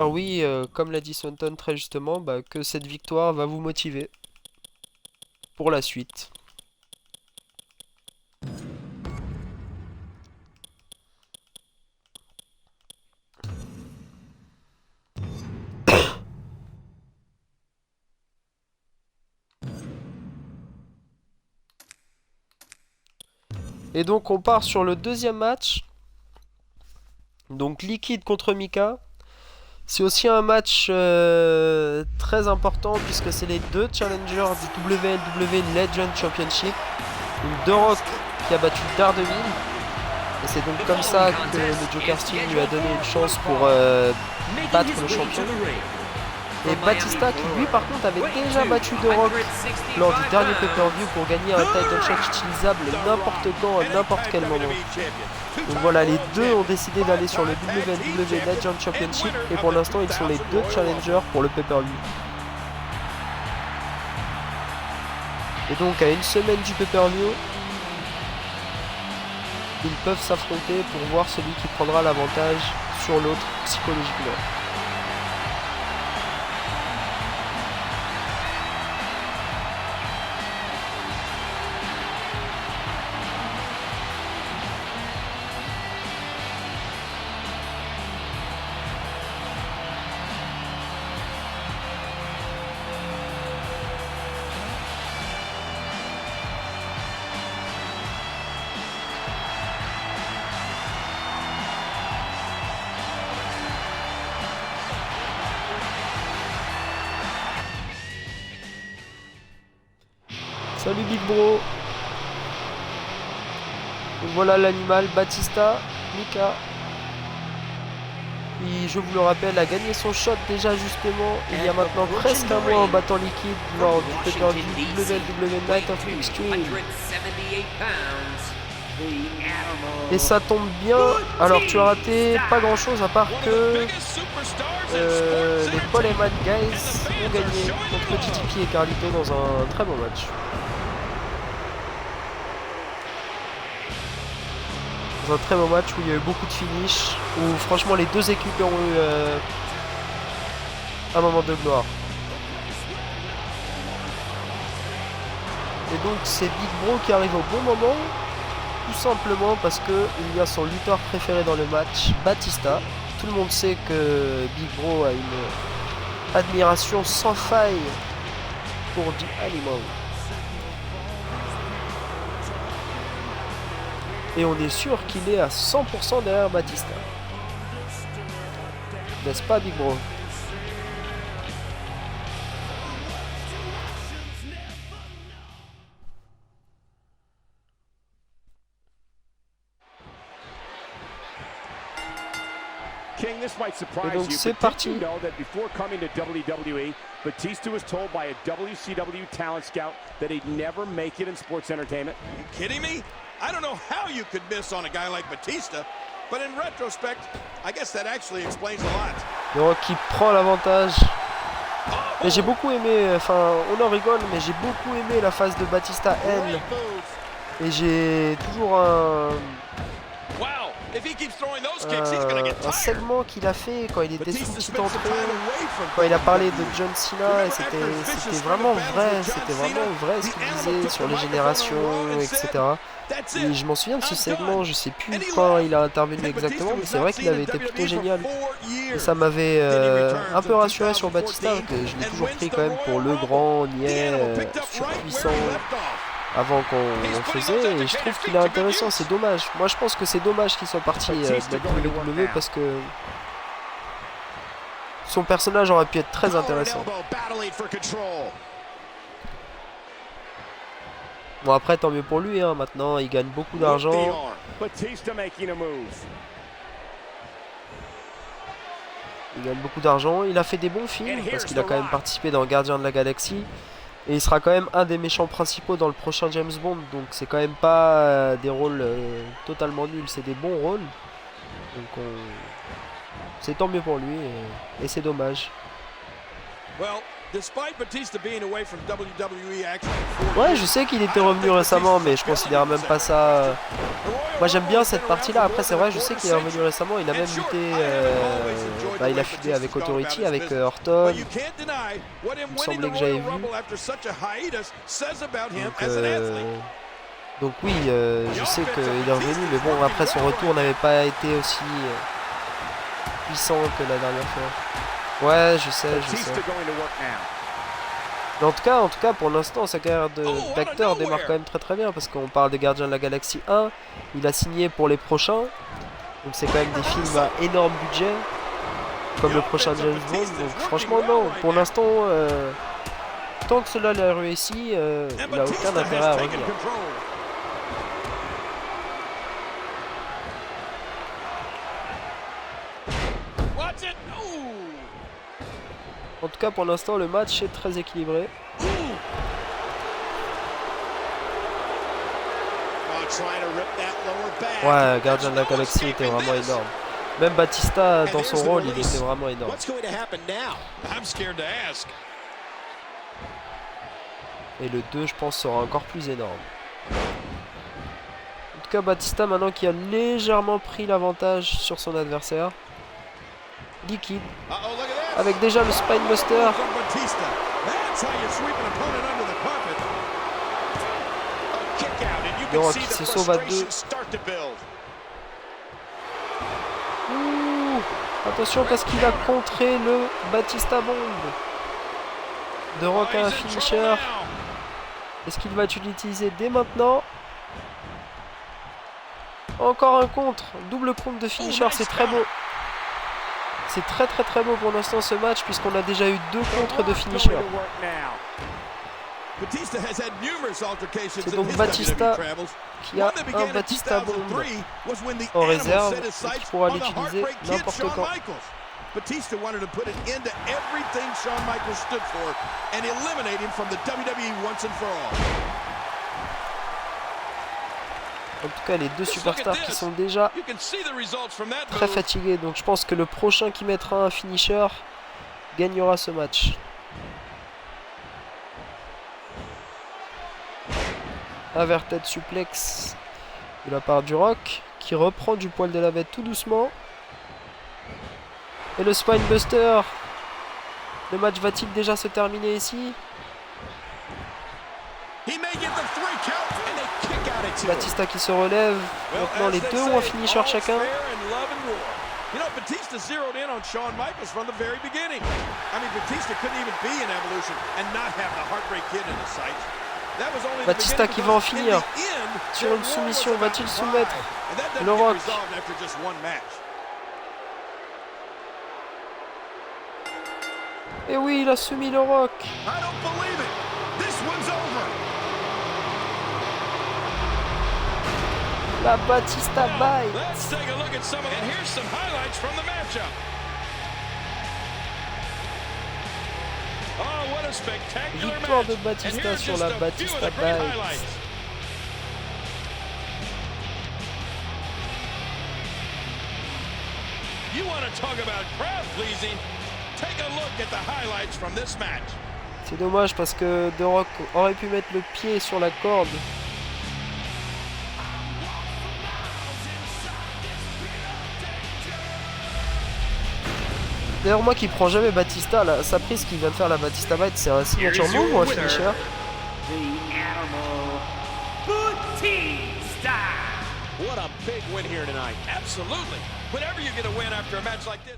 Alors oui, comme l'a dit Swanton très justement, que cette victoire va vous motiver pour la suite. Et donc on part sur le deuxième match. Donc Liquid contre Mika. C'est aussi un match très important puisque c'est les deux challengers du WLW Legend Championship. Donc The Rock qui a battu Daredevil. Et c'est donc comme ça que le Joker Steel lui a donné une chance pour battre le champion. Et Batista qui lui par contre avait déjà battu The Rock lors du dernier pay-per-view pour gagner un title shot utilisable n'importe quand, à n'importe quel moment. Donc voilà, les deux ont décidé d'aller sur le WWE Legend Championship et pour l'instant ils sont les deux challengers pour le pay-per-view. Et donc à une semaine du pay-per-view, ils peuvent s'affronter pour voir celui qui prendra l'avantage sur l'autre psychologiquement. Salut Big Bro. Donc voilà l'animal, Batista, Mika. Qui, je vous le rappelle, a gagné son shot déjà justement il y a maintenant presque un mois en battant Liquid lors du pay-per-view WWE Night of Extreme. Et ça tombe bien. Alors tu as raté pas grand chose à part que les Paul Heyman Guys ont gagné contre TTP et Carlito dans un très bon match. Un très bon match où il y a eu beaucoup de finish, où franchement les deux équipes ont eu un moment de gloire. Et donc c'est Big Bro qui arrive au bon moment, tout simplement parce que il y a son lutteur préféré dans le match, Batista. Tout le monde sait que Big Bro a une admiration sans faille pour The Animal. Et on est sûr qu'il est à 100% derrière Batista. N'est-ce pas Big Bro? Et donc c'est parti. Batista was told by a WCW talent scout that he'd never make it in sports entertainment. Are you kidding me? I don't know how you could miss on a guy like Batista, but in retrospect, I guess that actually explains a lot. Donc qui prend l'avantage. Et j'ai beaucoup aimé, enfin on en rigole, mais j'ai beaucoup aimé la phase de Batista N. Et j'ai toujours un segment qu'il a fait quand il était sous petit entrée, quand il a parlé de John Cena, et c'était vraiment vrai ce qu'il disait sur les générations, etc. Et je m'en souviens de ce segment, je sais plus quand il a intervenu exactement, mais c'est vrai qu'il avait été plutôt génial. Et ça m'avait un peu rassuré sur Batista, que je l'ai toujours pris quand même pour le grand niais, surpuissant, avant qu'on faisait, et je trouve qu'il est intéressant, c'est dommage. Moi je pense que c'est dommage qu'il soit parti de la WWE parce que son personnage aurait pu être très intéressant. Bon après tant mieux pour lui, hein. Maintenant il gagne beaucoup d'argent. Il gagne beaucoup d'argent, il a fait des bons films parce qu'il a quand même participé dans Gardien de la Galaxie. Et il sera quand même un des méchants principaux dans le prochain James Bond. Donc c'est quand même pas des rôles totalement nuls, c'est des bons rôles. Donc c'est tant mieux pour lui et c'est dommage. Well, Despite Batista being away from WWE action for 4 Ouais, years, je sais qu'il était revenu récemment, mais je considère même pas ça. Moi j'aime bien cette partie-là. Après, c'est vrai, je sais qu'il est revenu récemment. Il a même lutté. Il a filé avec Authority, avec Orton. But you can't deny what him Il me winning semblait the que j'avais Royal vu. Rumble after such a hiatus says about him Donc, as an athlete. oui, je sais qu'il est revenu, mais bon, après son retour n'avait pas été aussi puissant que la dernière fois. Ouais, je sais. Batista going to work now. Mais en tout cas, pour l'instant, sa carrière d'acteur démarre quand même très bien parce qu'on parle des Gardiens de la Galaxie 1. Il a signé pour les prochains, donc c'est quand même des films à énorme budget, comme le prochain James Bond. Donc franchement, non. Pour l'instant, tant que cela l'a réussi, il n'a aucun intérêt à revenir. Watch it. Ooh. En tout cas, pour l'instant, le match est très équilibré. Oh, trying to rip that lower back. Ouais, Gardien de la Galaxie était vraiment énorme. Même Batista, dans son rôle, il était vraiment énorme. What's going to happen now? I'm scared to ask. Et le 2, je pense, sera encore plus énorme. En tout cas, Batista, maintenant qui a légèrement pris l'avantage sur son adversaire. Liquide. Uh-oh, look at this. Avec déjà le Spinebuster. Batista. That's how you sweep an opponent under the carpet. A kick out, and you The can Rock see qui the se sauve à frustration deux. start to build. Ouh, attention parce qu'il a contré le Batista Bomb. The Rock a un finisher. Est-ce qu'il va l'utiliser dès maintenant? Encore un contre. Double contre de finisher, c'est très beau. C'est très beau pour l'instant ce match puisqu'on a déjà eu 2 contres de finisher. C'est donc Batista qui a un Batista Bomb en réserve et qui pourra l'utiliser n'importe quand. Batista wanted to put an end to everything Shawn Michaels stood for and eliminate him from the WWE once and for all. En tout cas, les deux superstars qui sont déjà très fatigués. Donc je pense que le prochain qui mettra un finisher gagnera ce match. Inverted suplex de la part du Rock qui reprend du poil de la bête tout doucement. Et le Spinebuster. Le match va-t-il déjà se terminer ici? Batista qui se relève. Maintenant les deux ont un finisher chacun. You know, Batista zeroed in on Shawn Michaels from the very beginning. I mean, Batista couldn't even be in Evolution and not have the Heartbreak Kid in his sights. That was only Batista qui va en finir sur une soumission. Va-t-il soumettre le Rock? Et oui, il a soumis le Rock. I don't believe it. This one's over. La Batista bite. Let's take a look at some of it. Here's some highlights from the matchup. Oh, what a spectacular Victoire de match. Batista sur la Batista bite. You want to talk about crowd pleasing? Take a look at the highlights from this match. C'est dommage parce que The Rock aurait pu mettre le pied sur la corde. D'ailleurs, moi qui prends jamais Batista, là, sa prise qui vient de faire la Batista bite, c'est un signature move ou un finisher? What a big win here tonight. Absolutely. Whenever you get a win after a match like this.